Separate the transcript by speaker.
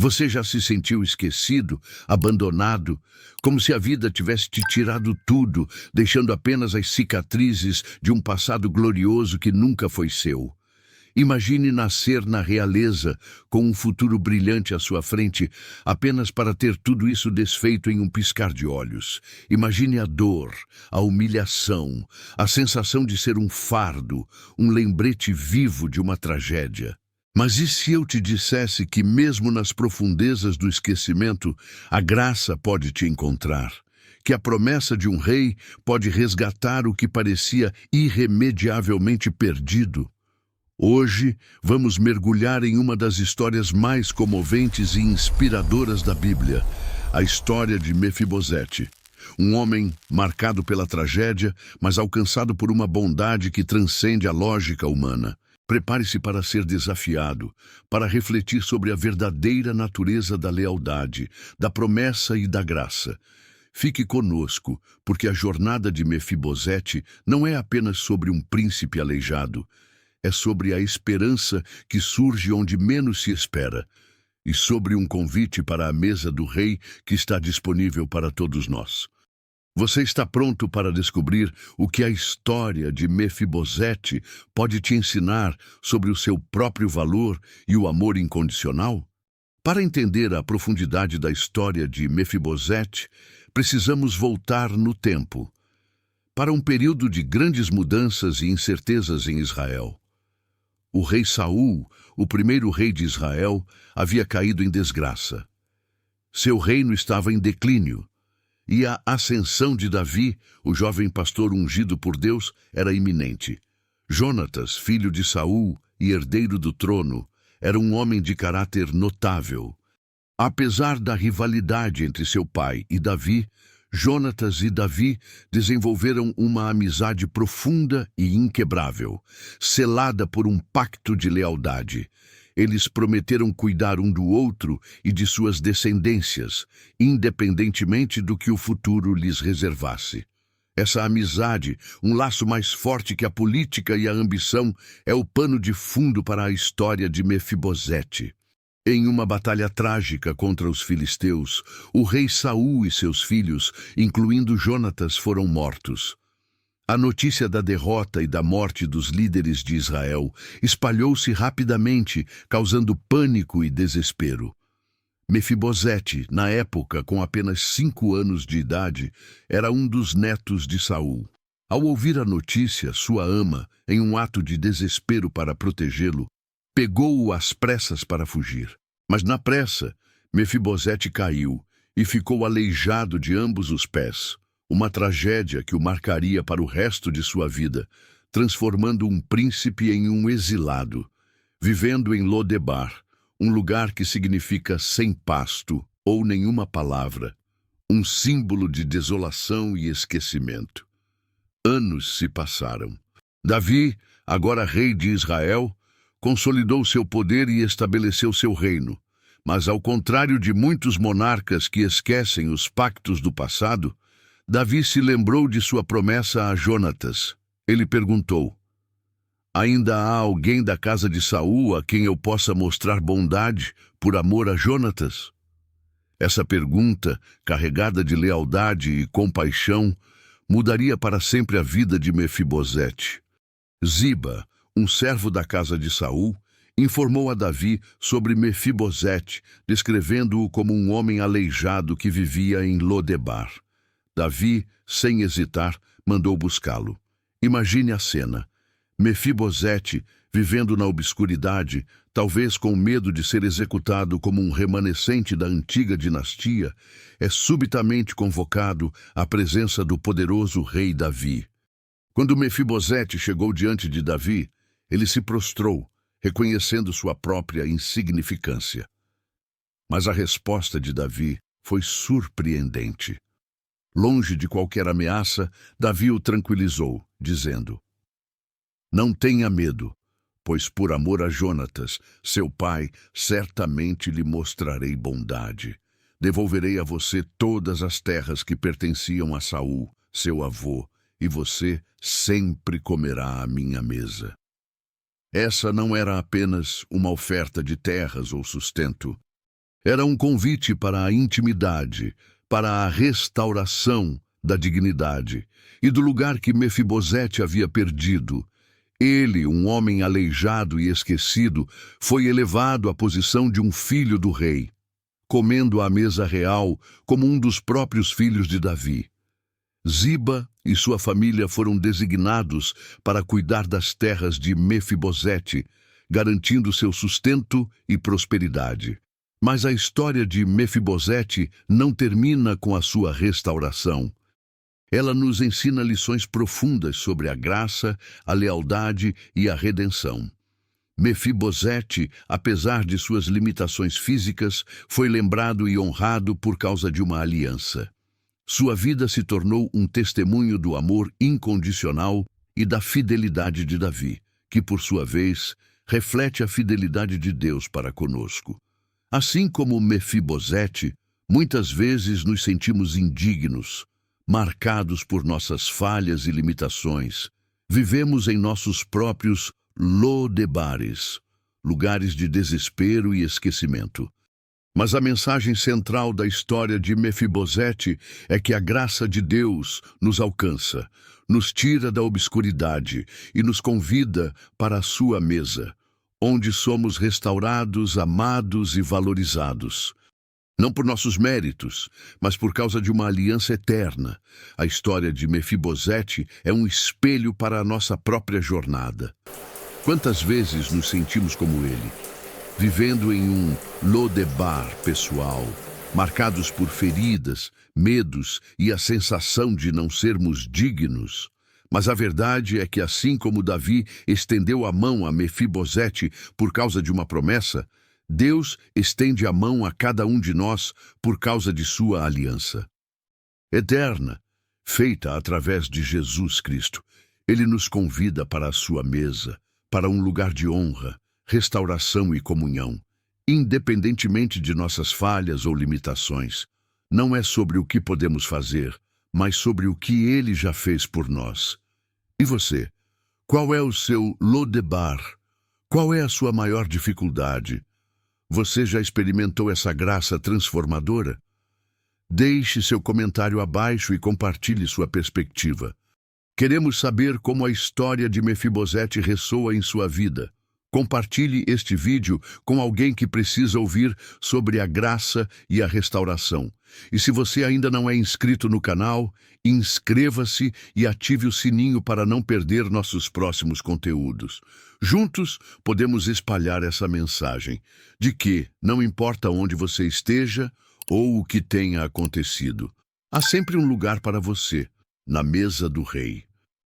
Speaker 1: Você já se sentiu esquecido, abandonado, como se a vida tivesse te tirado tudo, deixando apenas as cicatrizes de um passado glorioso que nunca foi seu? Imagine nascer na realeza, com um futuro brilhante à sua frente, apenas para ter tudo isso desfeito em um piscar de olhos. Imagine a dor, a humilhação, a sensação de ser um fardo, um lembrete vivo de uma tragédia. Mas e se eu te dissesse que mesmo nas profundezas do esquecimento, a graça pode te encontrar? Que a promessa de um rei pode resgatar o que parecia irremediavelmente perdido? Hoje, vamos mergulhar em uma das histórias mais comoventes e inspiradoras da Bíblia, a história de Mefibosete. Um homem marcado pela tragédia, mas alcançado por uma bondade que transcende a lógica humana. Prepare-se para ser desafiado, para refletir sobre a verdadeira natureza da lealdade, da promessa e da graça. Fique conosco, porque a jornada de Mefibosete não é apenas sobre um príncipe aleijado, é sobre a esperança que surge onde menos se espera, e sobre um convite para a mesa do rei que está disponível para todos nós. Você está pronto para descobrir o que a história de Mefibosete pode te ensinar sobre o seu próprio valor e o amor incondicional? Para entender a profundidade da história de Mefibosete, precisamos voltar no tempo, para um período de grandes mudanças e incertezas em Israel. O rei Saul, o primeiro rei de Israel, havia caído em desgraça. Seu reino estava em declínio. E a ascensão de Davi, o jovem pastor ungido por Deus, era iminente. Jonatas, filho de Saul e herdeiro do trono, era um homem de caráter notável. Apesar da rivalidade entre seu pai e Davi, Jonatas e Davi desenvolveram uma amizade profunda e inquebrável, selada por um pacto de lealdade. Eles prometeram cuidar um do outro e de suas descendências, independentemente do que o futuro lhes reservasse. Essa amizade, um laço mais forte que a política e a ambição, é o pano de fundo para a história de Mefibosete. Em uma batalha trágica contra os filisteus, o rei Saul e seus filhos, incluindo Jonatas, foram mortos. A notícia da derrota e da morte dos líderes de Israel espalhou-se rapidamente, causando pânico e desespero. Mefibosete, na época com apenas 5 anos de idade, era um dos netos de Saul. Ao ouvir a notícia, sua ama, em um ato de desespero para protegê-lo, pegou-o às pressas para fugir. Mas na pressa, Mefibosete caiu e ficou aleijado de ambos os pés. Uma tragédia que o marcaria para o resto de sua vida, transformando um príncipe em um exilado, vivendo em Lodebar, um lugar que significa sem pasto ou nenhuma palavra, um símbolo de desolação e esquecimento. Anos se passaram. Davi, agora rei de Israel, consolidou seu poder e estabeleceu seu reino. Mas ao contrário de muitos monarcas que esquecem os pactos do passado, Davi se lembrou de sua promessa a Jonatas. Ele perguntou: ainda há alguém da casa de Saul a quem eu possa mostrar bondade por amor a Jonatas? Essa pergunta, carregada de lealdade e compaixão, mudaria para sempre a vida de Mefibosete. Ziba, um servo da casa de Saul, informou a Davi sobre Mefibosete, descrevendo-o como um homem aleijado que vivia em Lodebar. Davi, sem hesitar, mandou buscá-lo. Imagine a cena. Mefibosete, vivendo na obscuridade, talvez com medo de ser executado como um remanescente da antiga dinastia, é subitamente convocado à presença do poderoso rei Davi. Quando Mefibosete chegou diante de Davi, ele se prostrou, reconhecendo sua própria insignificância. Mas a resposta de Davi foi surpreendente. Longe de qualquer ameaça, Davi o tranquilizou, dizendo: não tenha medo, pois por amor a Jonatas, seu pai, certamente lhe mostrarei bondade. Devolverei a você todas as terras que pertenciam a Saul, seu avô, e você sempre comerá à minha mesa. Essa não era apenas uma oferta de terras ou sustento. Era um convite para a intimidade, para a restauração da dignidade e do lugar que Mefibosete havia perdido. Ele, um homem aleijado e esquecido, foi elevado à posição de um filho do rei, comendo à mesa real como um dos próprios filhos de Davi. Ziba e sua família foram designados para cuidar das terras de Mefibosete, garantindo seu sustento e prosperidade. Mas a história de Mefibosete não termina com a sua restauração. Ela nos ensina lições profundas sobre a graça, a lealdade e a redenção. Mefibosete, apesar de suas limitações físicas, foi lembrado e honrado por causa de uma aliança. Sua vida se tornou um testemunho do amor incondicional e da fidelidade de Davi, que, por sua vez, reflete a fidelidade de Deus para conosco. Assim como Mefibosete, muitas vezes nos sentimos indignos, marcados por nossas falhas e limitações. Vivemos em nossos próprios Lodebares, lugares de desespero e esquecimento. Mas a mensagem central da história de Mefibosete é que a graça de Deus nos alcança, nos tira da obscuridade e nos convida para a sua mesa, onde somos restaurados, amados e valorizados. Não por nossos méritos, mas por causa de uma aliança eterna. A história de Mefibosete é um espelho para a nossa própria jornada. Quantas vezes nos sentimos como ele? Vivendo em um Lodebar pessoal, marcados por feridas, medos e a sensação de não sermos dignos. Mas a verdade é que, assim como Davi estendeu a mão a Mefibosete por causa de uma promessa, Deus estende a mão a cada um de nós por causa de sua aliança eterna, feita através de Jesus Cristo. Ele nos convida para a sua mesa, para um lugar de honra, restauração e comunhão, independentemente de nossas falhas ou limitações. Não é sobre o que podemos fazer, mas sobre o que Ele já fez por nós. E você? Qual é o seu Lodebar? Qual é a sua maior dificuldade? Você já experimentou essa graça transformadora? Deixe seu comentário abaixo e compartilhe sua perspectiva. Queremos saber como a história de Mefibosete ressoa em sua vida. Compartilhe este vídeo com alguém que precisa ouvir sobre a graça e a restauração. E se você ainda não é inscrito no canal, inscreva-se e ative o sininho para não perder nossos próximos conteúdos. Juntos, podemos espalhar essa mensagem de que, não importa onde você esteja ou o que tenha acontecido, há sempre um lugar para você na mesa do Rei.